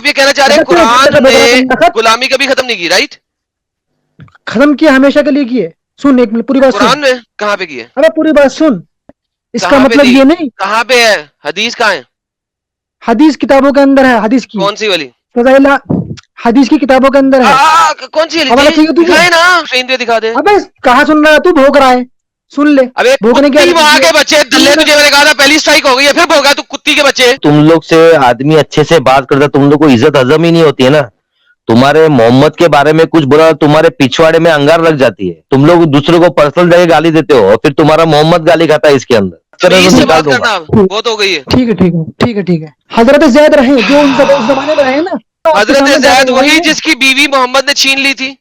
آپ یہ کہنا چاہ رہے ہیں قرآن نے غلامی کبھی ختم نہیں کی، رائٹ؟ ختم کیا، ہمیشہ کے لیے کیے. سن ایک منٹ، پوری بات سن. قرآن نے کہاں پہ کی ہے؟ ابے پوری بات سن. اس کا کہاں پہ مطلب تھی؟ یہ نہیں. کہاں پہ ہے؟ حدیث کہاں ہے؟ حدیث کتابوں کے اندر ہے. حدیث کی کون سی والی؟ فضائل حدیث کی کتابوں کے اندر ہے. کون سی والی حوالہ تھی؟ چاہیے تجھے؟ دکھائے نا، اسکرین پہ دکھا دے. ابے کہاں سن رہا ہے تو؟ بھوک رہا ہے، سن لے. ابے بھوکنے کی کتی عادت وہاں ہے. کے بچے دلے، تجھے میں نے کہا تھا پہلی اسٹرائک ہو گئی ہے، پھر بھوگا تو کتی کے بچے. تم لوگ سے آدمی اچھے سے بات کرتا، تم لوگ کو عزت ہضم ہی نہیں ہوتی ہے نا. تمہارے محمد کے بارے میں کچھ بولا، تمہارے پچھواڑے میں انگار لگ جاتی ہے. تم لوگ دوسرے کو پرسنل جگہ گالی دیتے ہو اور پھر تمہارا محمد گالی کھاتا ہے اس کے اندر. تمیز سے نکال بات دوں کرنا، گا. بہت ہو گئی ہے. ٹھیک ہے ٹھیک ہے ٹھیک ہے ٹھیک ہے. حضرت زید رہے جو ان اس زمانے میں رہے نا، آپ کے حضرت سامنے زید بیان وہی ہوئے ہیں. جس کی بیوی محمد نے چھین لی تھی.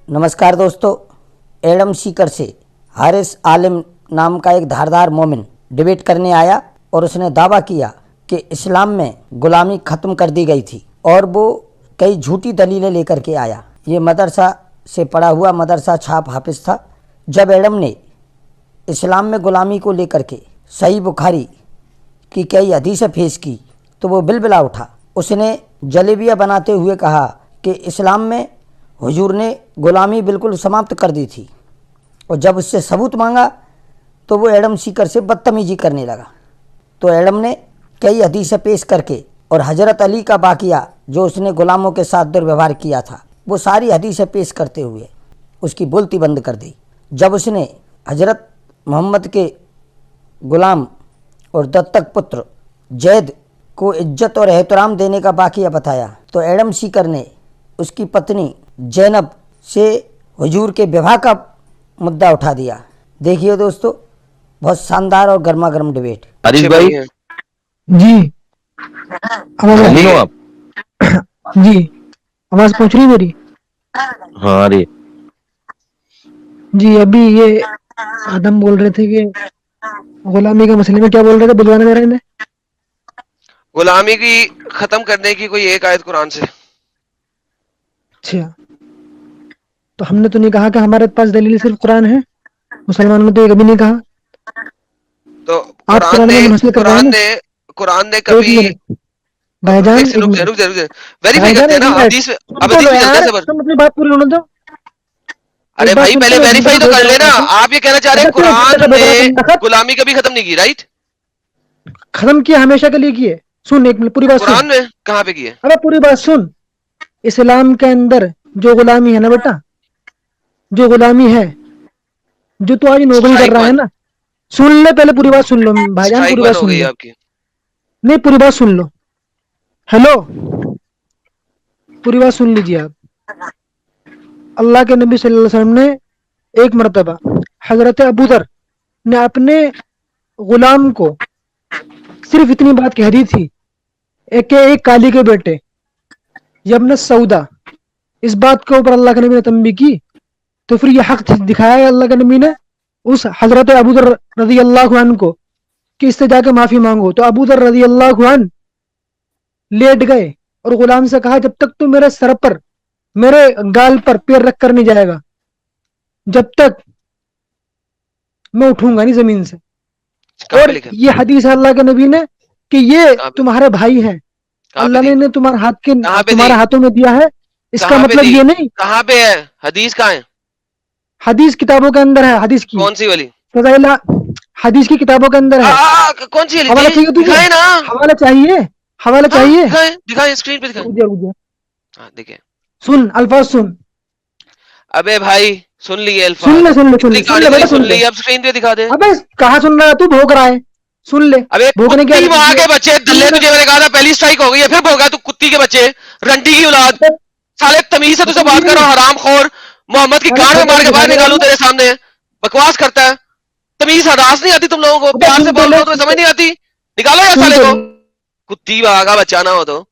نمسکار دوستو، ایڈم سیکر سے حارث عالم نام کا ایک دھاردار مومن ڈیبیٹ کرنے آیا اور اس نے دعویٰ کیا کہ اسلام میں غلامی ختم کر دی گئی تھی، اور وہ کئی جھوٹی دلیلیں لے کر کے آیا. یہ مدرسہ سے پڑھا ہوا مدرسہ چھاپ حافظ تھا. جب ایڈم نے اسلام میں غلامی کو لے کر کے صحیح بخاری کی کئی حدیثیں پیش کی تو وہ بلبلا اٹھا. اس نے جلیبیاں بناتے ہوئے کہا کہ اسلام میں حضور نے غلامی بالکل سماپت کر دی تھی، اور جب اس سے ثبوت مانگا تو وہ ایڈم سیکر سے بدتمیزی کرنے لگا. تو ایڈم نے کئی حدیثیں پیش کر کے اور حضرت علی کا واقعہ جو اس نے غلاموں کے ساتھ درویوہار کیا تھا وہ ساری حدیثیں پیش کرتے ہوئے اس کی بولتی بند کر دی. جب اس نے حضرت محمد کے غلام اور دتک پتر زید کو عزت اور احترام دینے کا واقعہ بتایا تو ایڈم سیکر نے اس کی پتنی زینب سے حضور کے بیواہ کا مدعا اٹھا دیا. دیکھیے دوستو، بہت شاندار اور گرما گرم ڈیبیٹ. حارث بھائی جی ٹھنڈی ہو آپ؟ جی آواز پہنچ رہی میری؟ ہاں ارے جی ابھی یہ آدم بول رہے تھے کہ غلامی کے مسئلے میں کیا بول رہے تھے، بلوانے دے رہے ہیں. غلامی کی ختم کرنے کی کوئی ایک آیت قرآن سے. اچھا، تو ہم نے تو نہیں کہا کہ ہمارے پاس دلیل صرف قرآن ہے. مسلمانوں نے تو یہ کبھی نہیں کہا. تو آپ قرآن میں منحصر کر رہے ہیں نا. قرآن نے ایک کبھی منٹ بھائی جان، ایک منٹ رک جا ویریفائی بھائی جان، کرتے ہیں ایک نا منٹ حدیث. اب بولو حدیث پہ چلتے یار، ہیں صبر. تم اپنی بات پوری ہونے دو. ارے ایک بات بھائی سنتے پہلے ہو، ویریفائی تو کر لینا. آپ یہ کہنا چاہ رہے ہیں قرآن نے غلامی کبھی ختم نہیں کی، رائٹ؟ ختم کیا، ہمیشہ کے لیے کیے. سن ایک منٹ، پوری بات سن. قرآن نے کہاں پہ کی ہے؟ ابے پوری بات سن. اسلام کے اندر جو غلامی ہے نا بیٹا، جو غلامی ہے، جو تو آج نوکری کر اسٹرائک رہا ہے ون، نا، سن لے پہلے پوری بات سن لو بھائی جان، اسٹرائک پوری ون بات ہو سن گئی لو. آپ کی. نہیں، پوری بات سن لو. ہیلو، پوری بات سن لیجیے آپ. اللہ کے نبی صلی اللہ علیہ وسلم نے ایک مرتبہ حضرت ابوذر نے اپنے غلام کو صرف اتنی بات کہہ دی تھی کہ ایک کالی کے بیٹے یبن سودا، اس بات کے اوپر اللہ کے نبی نے تنبیہ کی. تو پھر یہ حق دکھایا ہے اللہ کے نبی نے اس حضرت ابوذر رضی اللہ عنہ کو کہ اس سے جا کے معافی مانگو. تو ابوذر رضی اللہ عنہ لیٹ گئے اور غلام سے کہا جب تک تو میرے سر پر، میرے گال پر پیر رکھ کر نہیں جائے گا، جب تک میں اٹھوں گا نہیں زمین سے. کہاں اور پہ لکھا؟ یہ حدیث ہے اللہ کے نبی نے کہ یہ کہاں پہ؟ تمہارے بھائی ہیں، کہاں پہ اللہ تھی؟ نے انہیں کہاں پہ تمہارے تھی؟ ہاتھوں میں دیا ہے. اس کا کہاں پہ مطلب تھی؟ یہ نہیں. کہاں پہ ہے حدیث؟ کہاں ہے؟ حدیث کتابوں کے اندر ہے. حدیث کی کون سی والی؟ فضائل حدیث کی کتابوں کے اندر ہے. کون سی والی حوالہ تھی؟ چاہیے تجھے؟ دکھائے نا. حوالہ چاہیے؟ حوالہ ہاں چاہیے؟ دکھائیں دکھائیں، اسکرین پہ دکھائیں. رک جا رک جا. ہاں دیکھیں. سن الفاظ سن. ابے بھائی سن لیے سن الفاظ، لے سن لے سن اتنی لے سن کہانی لے تو بیٹا، نہیں سن سن لے. لی. اب اسکرین پہ دکھا دے. ابے کہاں سن رہا ہے تو؟ بھوک رہا ہے. سن لے. ابے بھوکنے کی کتی عادت وہاں ہے. کے بچے دلے، تجھے میں نے کہا تھا پہلی اسٹرائک ہو گئی ہے، پھر بھوگا تو کتی کے بچے، رنڈی کی اولاد. سالے تمیز سے تجھے بات کر رہا ہوں، حرام خور. محمد کی گاڑ میں مار کے باہر نکالوں تیرے سامنے. بکواس کرتا ہے. تمیز حراس نہیں آتی تم لوگوں کو؟ پیار سے بول رہا ہوں تو سمجھ نہیں آتی؟ نکالو یار سالے کو. کتی وہاں کا بچہ نہ ہو تو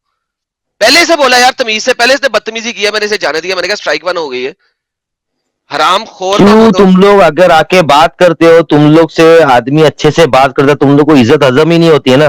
پہلے سے بولا یار تمیز سے. پہلے سے بدتمیزی کیا، میں نے اسے جانے دیا. میں نے کہا اسٹرائک ون ہو گئی ہے. حرام خور نہ ہو تو. تم لوگ اگر آ کے بات کرتے ہو، تم لوگ سے آدمی اچھے سے بات کرتا، تم لوگ کو عزت ہضم ہی نہیں ہوتی ہے نا.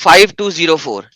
5204,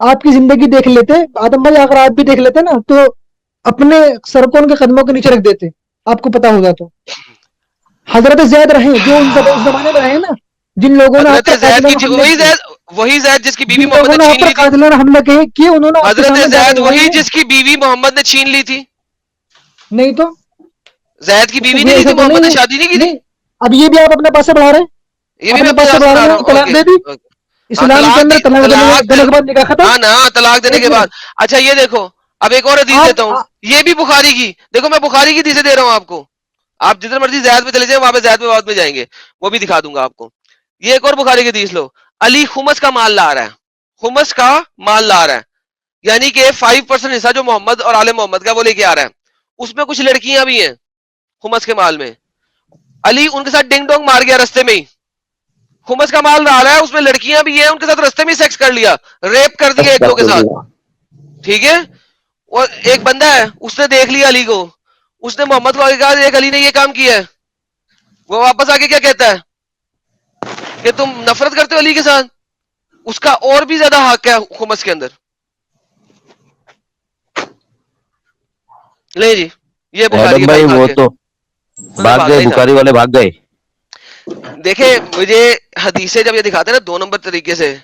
آپ کی زندگی دیکھ لیتے آدم بھائی, اگر آپ بھی دیکھ لیتے نا تو اپنے سر کو ان کے قدموں کے نیچے رکھ دیتے, آپ کو پتا ہوگا تو. حضرت زید رہے جو اس زمانے میں رہے نا, جن لوگوں نے آپ حضرت پر زید قاتلانہ کی حملے کیے, وہی زید جس کی بیوی جن محمد لوگوں نے نے آپ چھین پر لی تھی. قاتلانہ حملے کیے انہوں نے آپ کے حضرت سامنے جا زید کے وہی گئے ہیں. جس کی بیوی محمد نے چھین لی تھی. نہیں تو زید کی بیوی نہیں لی ایسا تھی, تو محمد نہیں نے ہے. شادی نہیں کی تھی. نہیں, اب یہ بھی آپ اپنے پاس سے بڑھا رہے ہیں, یہ بھی میں اپنے اپنے پاس سے پاس سے بڑھا بڑھا رہے رہا ہیں. ہوں. طلاق اوکے دے دی ہاں اسلام کے اندر, طلاق دینے کے بعد نکاح ختم. ہاں نا, طلاق دینے ایک کے بعد. منٹ, اچھا یہ دیکھو, اب ایک اور حدیث دیتا ہوں, آپ یہ بھی بخاری کی. دیکھو میں بخاری کی حدیثیں دے رہا ہوں آپ کو, آپ جتنے مرضی زید پہ چلے جائیں, وہاں پہ زید پہ بعد میں جائیں گے, وہ بھی دکھا دوں گا آپ کو. یہ ایک اور بخاری کی حدیث لو, علی خمس کا مال لا رہا ہے, خمس کا مال لا رہا ہے, یعنی کہ 5% حصہ جو محمد اور آل محمد کا وہ لے کے آ رہا ہے. اس میں کچھ لڑکیاں بھی ہیں خمس کے مال میں. علی ان کے ساتھ ڈنگ ڈونگ مار گیا رستے میں ہی. خمس کا مال لا رہا ہے, اس میں لڑکیاں بھی ہیں, ان کے ساتھ رستے میں سیکس کر لیا, ریپ کر دیا ایک دو کے ساتھ. ٹھیک ہے, اور ایک بندہ ہے اس نے دیکھ لیا علی کو, اس نے محمد کو آگے کہا ایک علی نے یہ کام کیا ہے. وہ واپس آ کے کیا کہتا ہے کہ تم نفرت کرتے ہو علی کے ساتھ. اس کا اور بھی زیادہ حق ہے خمس کے اندر. نہیں جی, یہ بخاری ایڈم کے بھائی بھائی وہ بھاگ تو گئے, بھاگ بھاگنا گئے, ہی تھا. بخاری والے بھاگ گئے. دیکھیں مجھے حدیثیں جب یہ دکھاتے ہیں نا 2 نمبر طریقے سے,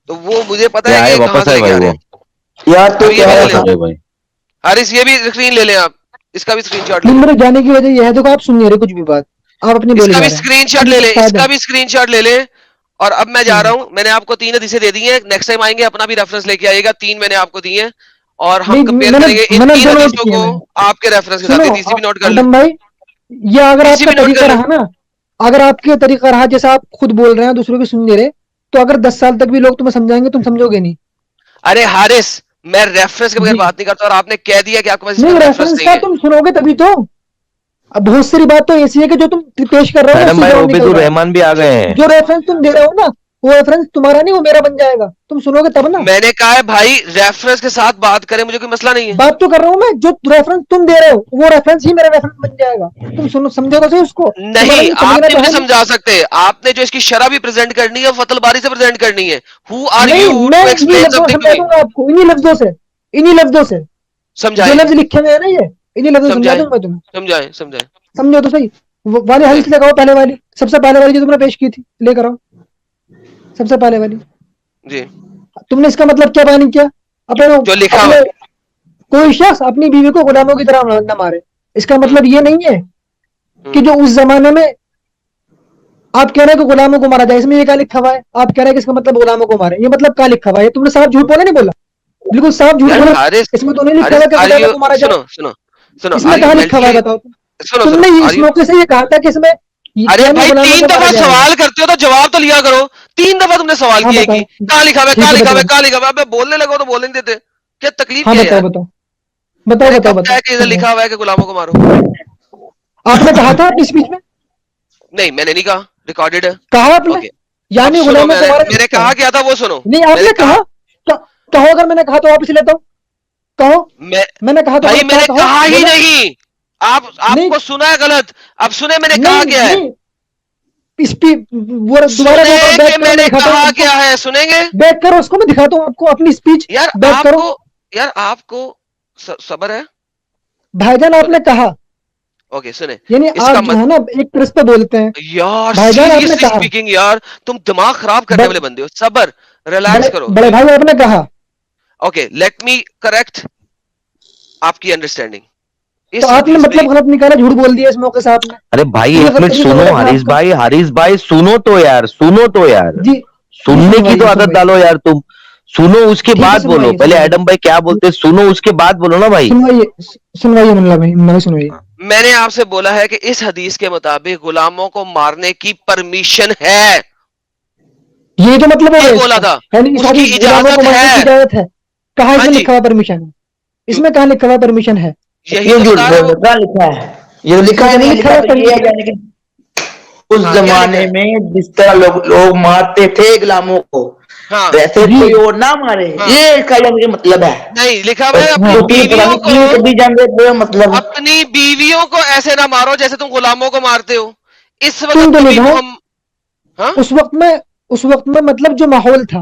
تو وہ مجھے پتا یہ ہے کہ آئے, یہ کہاں واپس سے آئے لے کے بھائی آ رہے وہ. ہیں. یار تو اب یہ کہہ بھی لے رہا لیں, واپس تھا آ گئے بھائی. حارث یہ بھی اسکرین لے لیں, آپ اس کا بھی اسکرین شاٹ لے نہیں, لیں, میرے جانے کی وجہ یہ ہے, دیکھو آپ سن نہیں رہے کچھ بھی بات, آپ اپنی اس بولے کا بھی جا رہے ہیں. اسکرین شاٹ اب لے یہ لیں, اس استاد ہے. کا بھی اسکرین شاٹ لے لیں. اور اب میں جا رہا ہوں, میں نے آپ کو 3 حدیثیں دے دی ہیں, نیکسٹ ٹائم آئیں گے اپنا بھی ریفرنس لے کے آئیے گا. 3 میں نے آپ کو دی ہیں, اور ہم نہیں, کمپیئر کریں گے ان میں نے 3 دو نوٹ حدیثوں کیے کو میں نے. آپ کے ریفرنس کے ساتھ. سنو یہ تیسری بھی نوٹ کر لیں, آدم بھائی, یہ اگر آپ تیسری کا بھی نوٹ کر طریقہ لیں. رہا نا, اگر آپ کے طریقہ رہا جیسا آپ خود بول رہے ہیں دوسروں کی سن نہیں رہے, تو اگر 10 سال تک بھی لوگ تمہیں سمجھائیں گے تم سمجھو گے نہیں. ارے حارث, میں ریفرنس کے بغیر جی, بات نہیں کرتا, اور آپ نے کہہ دیا کہ آپ کے پاس اس نہیں وقت ریفرنس ریفرنس کا نہیں ہے. تم سنو گے تبھی تو. اب بہت ساری بات تو ایسی ہے کہ جو تم پیش کر رہے ہو نا اس ایڈم سے بھائی جواب عبید نکل رہا الرحمان بھی آ ہے. گئے ہیں. جو ریفرنس تم دے رہے ہو نا وہ ریفرنس تمہارا نہیں, وہ میرا بن جائے گا, تم سنو گے تب نا. میں نے کہا ہے بھائی ریفرنس کے ساتھ بات کریں, مجھے کوئی مسئلہ نہیں ہے. بات تو کر رہا ہوں میں, جو ریفرنس تم دے رہے ہو وہ ریفرنس ہی میرا ریفرنس بن جائے گا. تم سنو, سمجھو گا صحیح اس کو, تمہارا نہیں, یہ آپ سمجھنا نہیں تو مجھے ہے نہیں. سمجھا سکتے. آپ نے جو اس کی شرح بھی پریزنٹ کرنی ہے, فتح الباری سے پریزنٹ کرنی ہے. ہو آر یو نہیں, میں ٹو انہی ایکسپلین لفظوں سم سے تھنگ ٹو سمجھا می. دوں گا آپ کو, انہی لفظوں سے جو سمجھائیں لفظ لکھے ہوئے ہیں نا, یہ انہی لفظوں سے سمجھا سمجھائیں دوں میں تمہیں. سمجھائیں سمجھائیں سمجھو تو صحیح. والی سمجھائیں حدیث لگاؤ, پہلے والی, سب سے پہلے والی جو تم نے پیش کی تھی لے کر آؤ, سب سے پہلے والی. جی, تم نے اس کا مطلب کیا بیان کیا؟ جو لکھا ہوا اپنے کوئی شخص اپنی بیوی کو غلاموں کی طرح نہ مارے, اس کا ہے. مطلب یہ نہیں ہے کہ جو اس زمانے میں آپ کہہ رہے ہیں کہ غلاموں کو مارا جائے, اس میں یہ کیا لکھا ہوا ہے؟ آپ کہہ رہے ہیں کہ اس کا مطلب غلاموں کو مارے, یہ مطلب کیا لکھا ہوا ہے؟ تم نے صاف جھوٹ بولا, نہیں بولا, بالکل صاف جھوٹ یار بولا. حارث, اس میں تو نہیں لکھا حارث ہوا کہ آر غلاموں یو, کو مارا جائے. سنو سنو سنو, اس میں آر یو کہاں لکھا ہوا ہے مینٹلی, بتاؤ سنو تم سنو, نے آر اس یو, موقع سے یہ کہا تھا کہ اس میں ارے یعنی بھائی غلاموں 3 کو مارا دفعہ جائے گا. سوال کرتے ہو تو جواب تو لیا کرو. 3 دفعہ تم نے سوال ہاں کیا بتاؤ, کہ کہاں لکھا ہوا ہے, ٹھیک کہاں ہے لکھا ہوا بتاؤ. ہے, کہاں لکھا ہوا ہے. اب بولنے لگو تو بولنے نہیں دیتے, کیا تکلیف ہاں کیا ہے بتاؤ یار. بتاؤ میں بتاؤ نے بتاؤ کب بتاؤ کہا کہ ادھر سن رہا لکھا ہوا ہے کہ غلاموں کو مارو. ہوں. آپ نے کہا تھا اپنی اسپیچ میں, نہیں میں نے نہیں کہا, ریکارڈڈ ہے. کہا آپ نے, اوکے, اب یعنی سنو, غلاموں کو مارا میں جا نے سکتا کہا ہے. کیا تھا وہ سنو. نہیں, آپ میں نے نے کہا, کہو, اگر میں نے کہا تو واپس لیتا ہوں, کہو. میں نے کہا تو بھائی غلط میں کہا, نے کہو, کہا ہی بولو. نہیں. آپ نہیں کو سنا ہے غلط. اب سنے میں نے کہا نہیں کیا ہے. نہیں, دوبارہ سنیں کہ بیک کرو, میں میں نے دکھاتا ہوں کہا آپ کو. کیا ہے, سنیں گے. بیک کرو اس کو, میں دکھاتا ہوں آپ کو اپنی اسپیچ. یار بیک آپ کرو کو, یار آپ کو صبر ہے. بھائی جان, آپ سنیں, نے کہا, اوکے سنیں. یعنی اس کا آپ جو ہے نا ایک طرز پہ بولتے ہیں. یار بھائی جان آپ نے سیریسلی کہا, اسپیکنگ, یار تم دماغ خراب کرنے والے بندے ہو. صبر, ریلیکس کرو. بڑے بھائی آپ نے کہا, اوکے, لیٹ می کریکٹ آپ کی انڈرسٹینڈنگ. تو اس آپ نے حدیث میں مطلب غلط نکالا, جھوٹ بول دیا اس موقع سے آپ نے. ارے بھائی یہ ایک منٹ یہ سنو, غلط ہے آپ کا. حارث بھائی سنو تو یار, سنو تو یار, جی جی, سننے کی تو سنوائیے عادت سنوائیے, ڈالو یار تم. سنو اس کے ٹھیک ہے, بعد بولو. سنوائیے پہلے سنوائیے ایڈم بھائی کیا بولتے, سنو اس کے بعد بولو نا بھائی. سنوائیے سنوائیے ملا بھائی سنوائیے. میں نے آپ سے بولا ہے کہ اس حدیث کے مطابق غلاموں کو مارنے کی پرمیشن ہے. یہ تو مطلب ہو یہ گیا اس بولا کا, تھا, یعنی اس اس کی حدیث غلاموں کو اجازت مارنے کی ہے. اجازت ہے. کہاں اس ہاں میں جی, لکھا ہوا پرمیشن ہے؟ اس میں کہاں لکھا ہوا پرمیشن ہے؟ یہی کیوں تو جھوٹ بتا رہے بول وہ. رہے, کہاں لکھا ہے؟ یہ تو اس لکھا میں ہے, تو نہیں لکھا لکھا ہوا تو یہ ہے پرمیشن. یعنی کہ اس ہاں کیا لکھا زمانے ہے. میں جس طرح لوگ مارتے تھے غلاموں کو, ہاں ویسے جی کوئی اور نہ مارے, ہاں, یہ اس کا یہ مطلب ہے. نہیں لکھا ہوا اور ہے اپنی چھوٹی پتہ بیویوں نہیں کو, کیوں کبھی جانے وہ مطلب. اپنی بیویوں کو ایسے نہ مارو جیسے تم غلاموں کو مارتے ہو. اس سن وقت تو نبی لیتا ہوں. محمد, ہاں اس وقت میں مطلب جو ماحول تھا,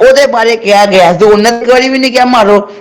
ਉਹਦੇ ਬਾਰੇ ਕਿਹਾ ਗਿਆ ਸੀ, ਉਹਨਾਂ ਦੀ ਵਾਰੀ ਵੀ ਨਹੀਂ ਕਿਹਾ ਮਾਰੋ।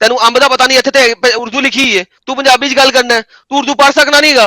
ਤੈਨੂੰ ਅੰਬ ਦਾ ਪਤਾ ਨਹੀਂ, ਇੱਥੇ ਤੇ ਉਰਦੂ ਲਿਖੀ ਹੈ, ਤੂੰ ਪੰਜਾਬੀ 'ਚ ਗੱਲ ਕਰਨਾ ਹੈ, ਤੂੰ ਉਰਦੂ ਪੜ੍ਹ ਸਕਣਾ ਨਹੀਂਗਾ,